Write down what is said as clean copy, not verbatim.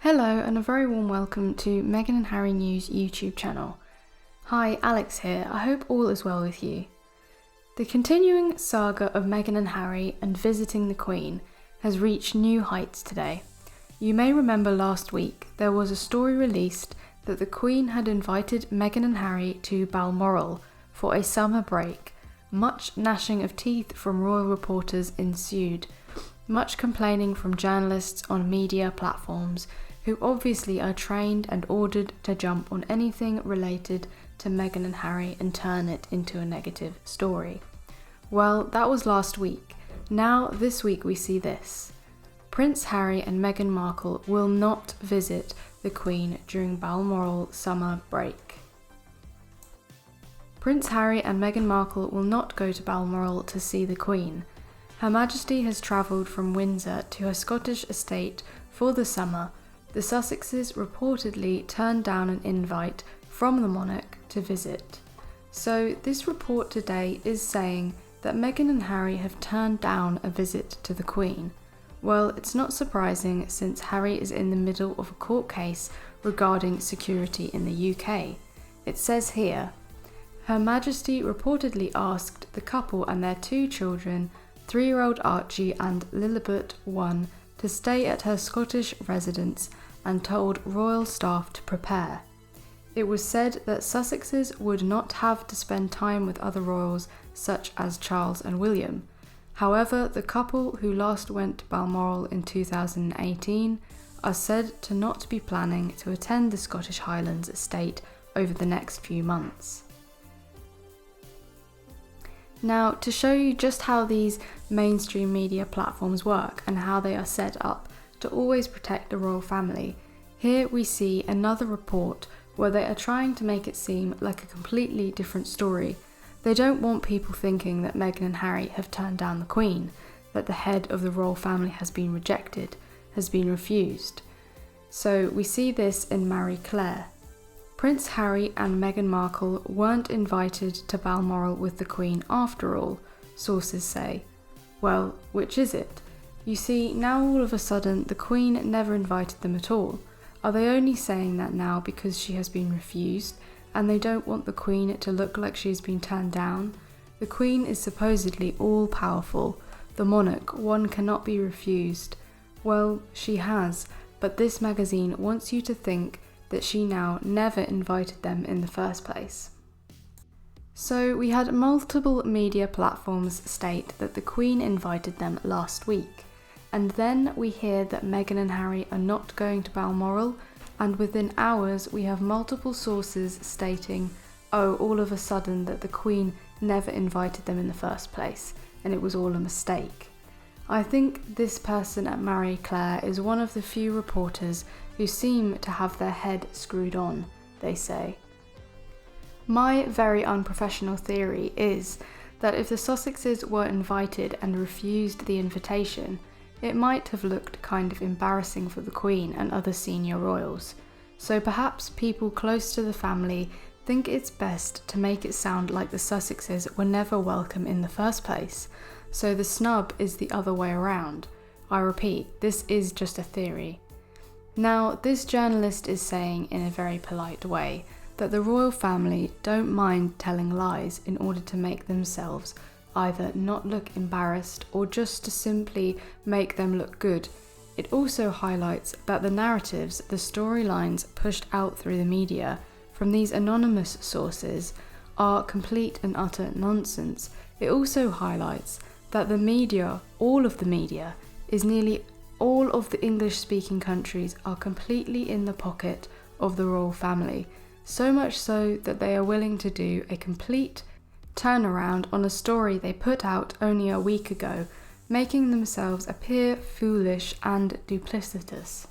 Hello and a very warm welcome to Meghan and Harry News YouTube channel. Hi, Alex here. I hope all is well with you. The continuing saga of Meghan and Harry and visiting the Queen has reached new heights today. You may remember last week there was a story released that the Queen had invited Meghan and Harry to Balmoral for a summer break. Much gnashing of teeth from royal reporters ensued, much complaining from journalists on media platforms who obviously are trained and ordered to jump on anything related to Meghan and Harry and turn it into a negative story. Well, that was last week. Now, this week we see this. Prince Harry and Meghan Markle will not visit the Queen during Balmoral summer break. Prince Harry and Meghan Markle will not go to Balmoral to see the Queen. Her Majesty has travelled from Windsor to her Scottish estate for the summer. The Sussexes reportedly turned down an invite from the monarch to visit. So this report today is saying that Meghan and Harry have turned down a visit to the Queen. Well, it's not surprising since Harry is in the middle of a court case regarding security in the UK. It says here, Her Majesty reportedly asked the couple and their two children, 3-year-old Archie and Lilibet 1, to stay at her Scottish residence and told royal staff to prepare. It was said that Sussexes would not have to spend time with other royals such as Charles and William. However, the couple who last went to Balmoral in 2018 are said to not be planning to attend the Scottish Highlands estate over the next few months. Now, to show you just how these mainstream media platforms work and how they are set up to always protect the royal family, here we see another report where they are trying to make it seem like a completely different story. They don't want people thinking that Meghan and Harry have turned down the Queen, that the head of the royal family has been rejected, has been refused. So we see this in Markle. Prince Harry and Meghan Markle weren't invited to Balmoral with the Queen after all, sources say. Well, which is it? You see, now all of a sudden the Queen never invited them at all. Are they only saying that now because she has been refused and they don't want the Queen to look like she has been turned down? The Queen is supposedly all-powerful. The monarch, one cannot be refused. Well, she has, but this magazine wants you to think that she now never invited them in the first place. So we had multiple media platforms state that the Queen invited them last week, and then we hear that Meghan and Harry are not going to Balmoral, and within hours we have multiple sources stating, oh, all of a sudden that the Queen never invited them in the first place, and it was all a mistake. I think this person at Marie Claire is one of the few reporters who seem to have their head screwed on, they say. My very unprofessional theory is that if the Sussexes were invited and refused the invitation, it might have looked kind of embarrassing for the Queen and other senior royals. So perhaps people close to the family think it's best to make it sound like the Sussexes were never welcome in the first place. So the snub is the other way around. I repeat, this is just a theory. Now, this journalist is saying in a very polite way that the royal family don't mind telling lies in order to make themselves either not look embarrassed or just to simply make them look good. It also highlights that the narratives, the storylines pushed out through the media from these anonymous sources are complete and utter nonsense. It also highlights that the media, all of the media, is nearly all of the English-speaking countries are completely in the pocket of the royal family, so much so that they are willing to do a complete turnaround on a story they put out only a week ago, making themselves appear foolish and duplicitous.